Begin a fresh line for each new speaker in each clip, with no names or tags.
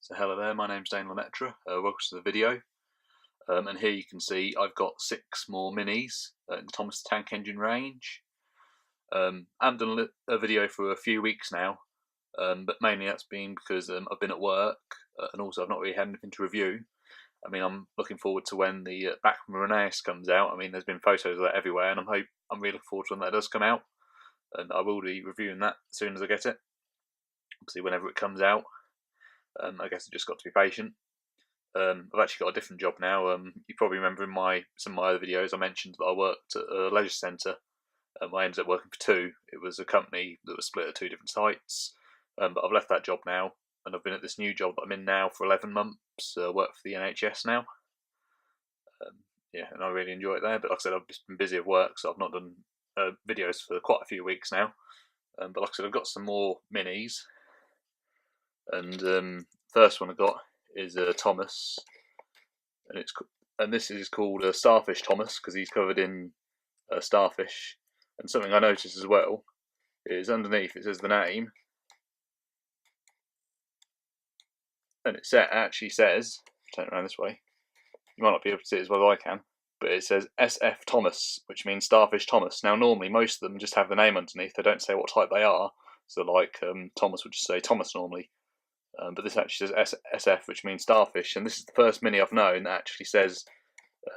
So hello there, my name's Dane Lemaitre, welcome to the video, and here you can see I've got 6 more minis in the Thomas the Tank Engine range. I haven't done a video for a few weeks now, but mainly that's been because I've been at work, and also I've not really had anything to review. I mean, I'm looking forward to when the back from MINIS comes out. I mean, there's been photos of that everywhere, and I'm really looking forward to when that does come out, and I will be reviewing that as soon as I get it, obviously whenever it comes out. I guess I just got to be patient. I've actually got a different job now. You probably remember in some of my other videos I mentioned that I worked at a leisure centre. I ended up working for 2. It was a company that was split at 2 different sites, but I've left that job now, and I've been at this new job that I'm in now for 11 months. Work for the NHS now. Yeah, and I really enjoy it there. But like I said, I've just been busy at work, so I've not done videos for quite a few weeks now. But like I said, I've got some more minis. And first one I got is Thomas, and this is called Starfish Thomas because he's covered in starfish. And something I noticed as well is underneath it says the name, and it actually says, turn it around this way, you might not be able to see it as well as I can, but it says SF Thomas, which means Starfish Thomas. Now normally most of them just have the name underneath, they don't say what type they are, so like Thomas would just say Thomas normally. But this actually says SF, which means starfish, and this is the first mini I've known that actually says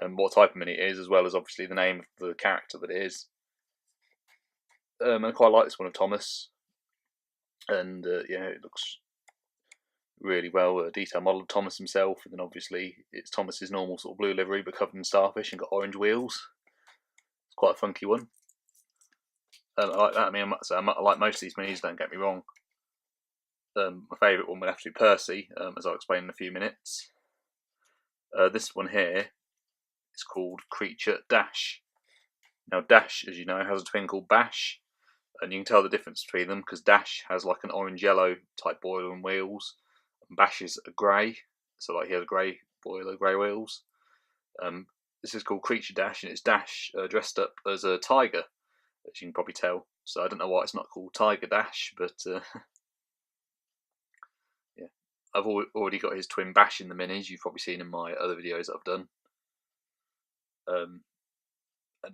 what type of mini it is, as well as obviously the name of the character that it is. And I quite like this one of Thomas, and yeah, it looks really well detailed model of Thomas himself, and then obviously it's Thomas's normal sort of blue livery but covered in starfish and got orange wheels. It's quite a funky one. I like that. I mean, I like most of these minis, don't get me wrong. My favourite one would have to be Percy, as I'll explain in a few minutes. This one here is called Creature Dash. Now Dash, as you know, has a twin called Bash, and you can tell the difference between them because Dash has like an orange-yellow type boiler and wheels, and Bash is a grey, so like he has a grey boiler, grey wheels. This is called Creature Dash, and it's Dash dressed up as a tiger, as you can probably tell. So I don't know why it's not called Tiger Dash, but yeah, I've already got his twin Bash in the minis. You've probably seen in my other videos that I've done. And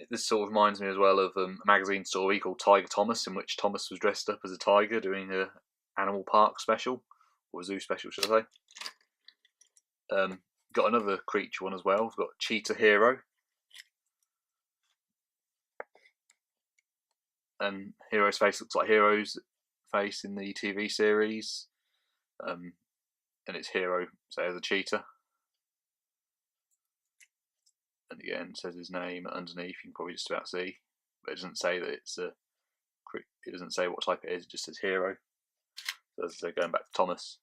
this sort of reminds me as well of a magazine story called Tiger Thomas, in which Thomas was dressed up as a tiger doing a animal park special, or a zoo special, should I say. Got another creature one as well. We've got Cheetah Hero. And Hero's face looks like Hero's face in the TV series. And it's Hero, say, as a cheetah. And again, it says his name underneath. You can probably just about see, but it doesn't say that it's a. It doesn't say what type it is. It just says Hero. So as I say, going back to Thomas,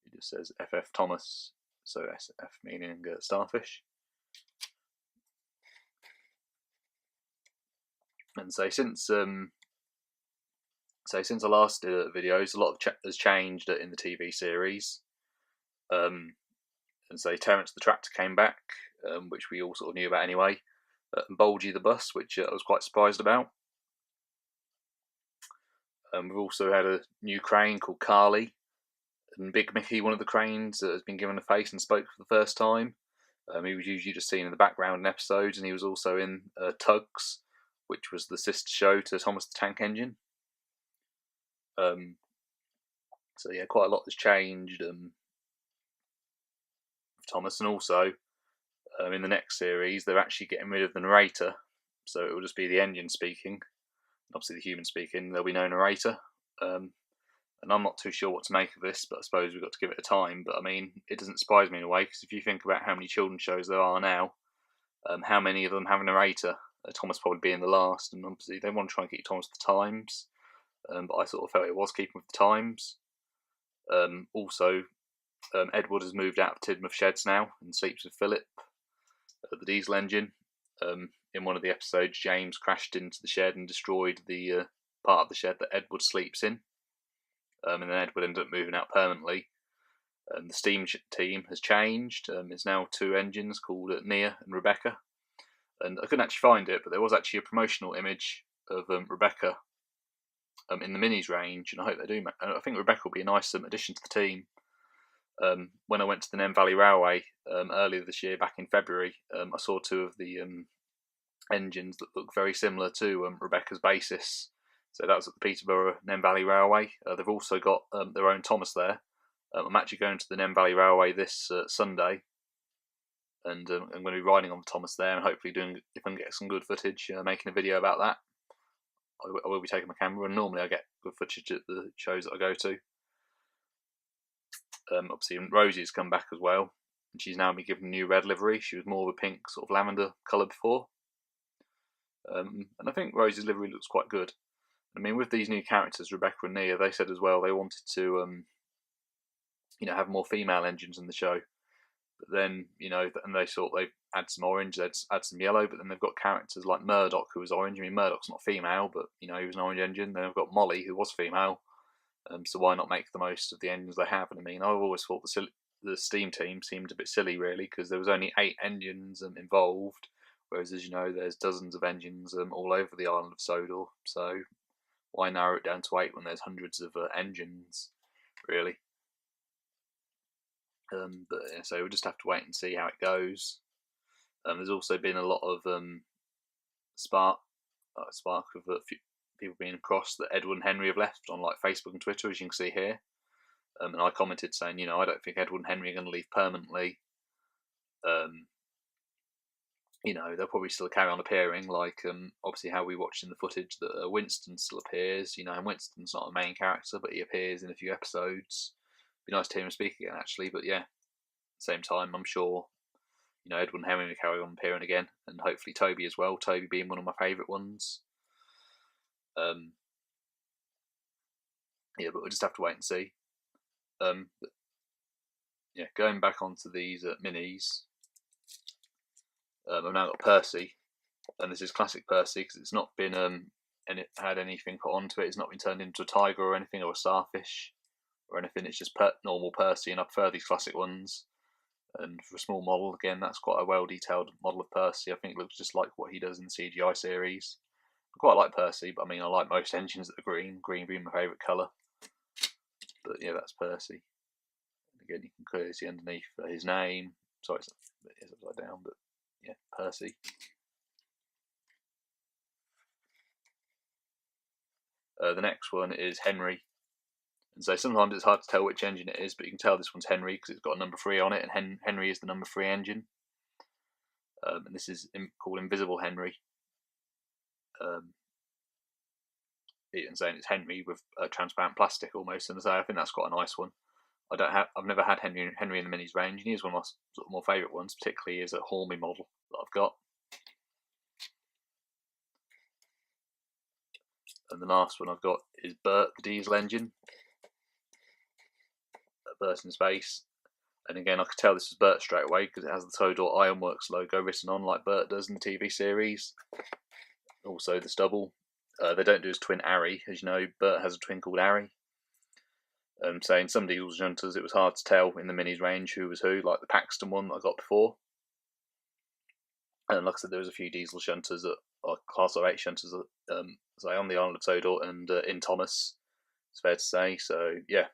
it just says FF Thomas. So SF meaning starfish. And so since I last did videos, a lot has changed in the TV series. And so Terence the Tractor came back, which we all sort of knew about anyway. And Bulgy the Bus, which I was quite surprised about. We've also had a new crane called Carly, and Big Mickey, one of the cranes, has been given a face and spoke for the first time. He was usually just seen in the background in episodes, and he was also in Tugs, which was the sister show to Thomas the Tank Engine. So yeah, quite a lot has changed with Thomas, and also in the next series they're actually getting rid of the narrator, so it will just be the engine speaking. Obviously the human speaking, there'll be no narrator. And I'm not too sure what to make of this, but I suppose we've got to give it a time. But I mean, it doesn't surprise me in a way, because if you think about how many children's shows there are now, how many of them have a narrator, Thomas probably being the last, and obviously they want to try and keep Thomas with the times, but I sort of felt it was keeping with the times. Also, Edward has moved out of Tidmouth Sheds now and sleeps with Philip at the diesel engine. In one of the episodes, James crashed into the shed and destroyed the part of the shed that Edward sleeps in. And then Edward ended up moving out permanently. The steam team has changed. It's now 2 engines called Nia and Rebecca. And I couldn't actually find it, but there was actually a promotional image of Rebecca in the minis range, and I hope they do. I think Rebecca will be a nice addition to the team. When I went to the Nem Valley Railway earlier this year, back in February, I saw two of the engines that look very similar to Rebecca's basis. So that was at the Peterborough Nem Valley Railway. They've also got their own Thomas there. I'm actually going to the Nem Valley Railway this Sunday, and I'm going to be riding on the Thomas there, and hopefully doing, if I can get some good footage, making a video about that. I will be taking my camera, and normally I get good footage at the shows that I go to. Obviously, Rosie's come back as well, and she's now been given a new red livery. She was more of a pink sort of lavender colour before, and I think Rosie's livery looks quite good. I mean, with these new characters, Rebecca and Nia, they said as well they wanted to, have more female engines in the show. But then, and they thought they'd add some orange, they'd add some yellow, but then they've got characters like Murdoch, who was orange. I mean, Murdoch's not female, but, he was an orange engine. Then they've got Molly, who was female. So why not make the most of the engines they have? And I mean, I've always thought the Steam team seemed a bit silly, really, because there was only 8 engines involved, whereas, as you know, there's dozens of engines all over the island of Sodor. So why narrow it down to 8 when there's hundreds of engines, really? But yeah, so we'll just have to wait and see how it goes. There's also been a lot of spark of people being across that Edward and Henry have left on like Facebook and Twitter, as you can see here. And I commented saying, I don't think Edward and Henry are going to leave permanently. They'll probably still carry on appearing, like obviously how we watched in the footage that Winston still appears. And Winston's not a main character, but he appears in a few episodes. Be nice to hear him speak again, actually. But yeah, at the same time, I'm sure Edward and Henry will carry on appearing again, and hopefully Toby as well. Toby being one of my favourite ones. Yeah, but we'll just have to wait and see. Yeah, going back onto these minis, I've now got Percy, and this is classic Percy because it's not been had anything put onto it. It's not been turned into a tiger or anything, or a starfish or anything. It's just normal Percy, and I prefer these classic ones. And for a small model, again, that's quite a well-detailed model of Percy. I think it looks just like what he does in the CGI series. I quite like Percy, but I mean, I like most engines that are green. Green being my favourite colour. But yeah, that's Percy. Again, you can clearly see underneath his name. Sorry, it's upside down, but yeah, Percy. The next one is Henry. And so sometimes it's hard to tell which engine it is, but you can tell this one's Henry because it's got a number 3 on it, and Henry is the number 3 engine. And this is called Invisible Henry. And saying it's Henry with transparent plastic almost, and I think that's quite a nice one. I've never had Henry in the minis range, and he is one of my sort of more favourite ones, particularly as a Hormy model that I've got. And the last one I've got is Bert, the diesel engine. Bert in space. And again, I could tell this is Bert straight away because it has the Sodor Ironworks logo written on like Bert does in the TV series. Also the stubble. They don't do his twin Ari. As you know, Bert has a twin called Ari. So in some diesel shunters, it was hard to tell in the minis range who was who, like the Paxton one that I got before. And like I said, there was a few diesel shunters that are Class 8 shunters that, say on the island of Sodor and in Thomas, it's fair to say. So yeah.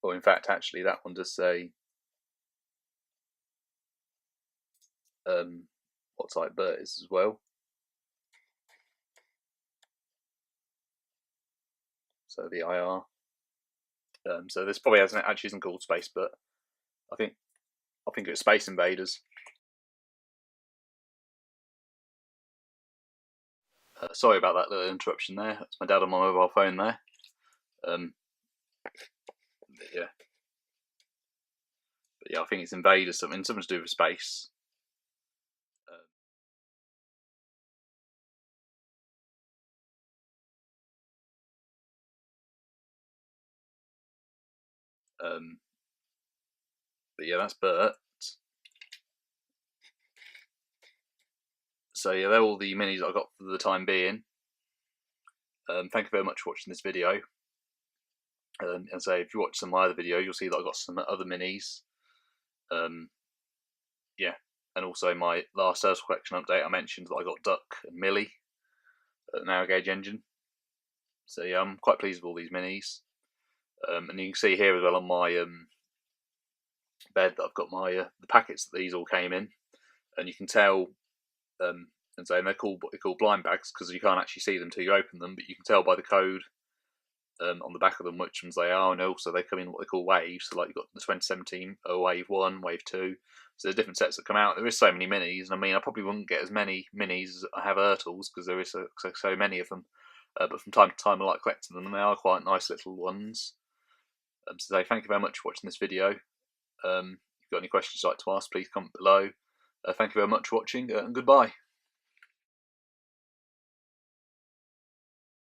Or in fact, actually, that one does say what type Bert is as well. So the IR. So this probably actually isn't called Space, but I think it was Space Invaders. Sorry about that little interruption there. That's my dad on my mobile phone there. Yeah. But yeah, I think it's Invaders, something to do with space. But yeah, that's Bert. So yeah, they're all the minis I got for the time being. Thank you very much for watching this video. And so if you watch some of my other videos, you'll see that I got some other minis. Yeah, and also my last Turtle Collection update, I mentioned that I got Duck and Millie, narrow gauge engine. So yeah, I'm quite pleased with all these minis. And you can see here as well on my bed that I've got my the packets that these all came in, and you can tell. And so they're called what they call blind bags because you can't actually see them till you open them, but you can tell by the code on the back of them which ones they are, and also they come in what they call waves. So like you've got the 2017 Wave 1, Wave 2. So there's different sets that come out. There is so many minis, and I mean I probably wouldn't get as many minis as I have Ertls because there is so many of them. But from time to time I like collecting them, and they are quite nice little ones. So thank you very much for watching this video. If you've got any questions you'd like to ask, please comment below. Thank you very much for watching, and goodbye.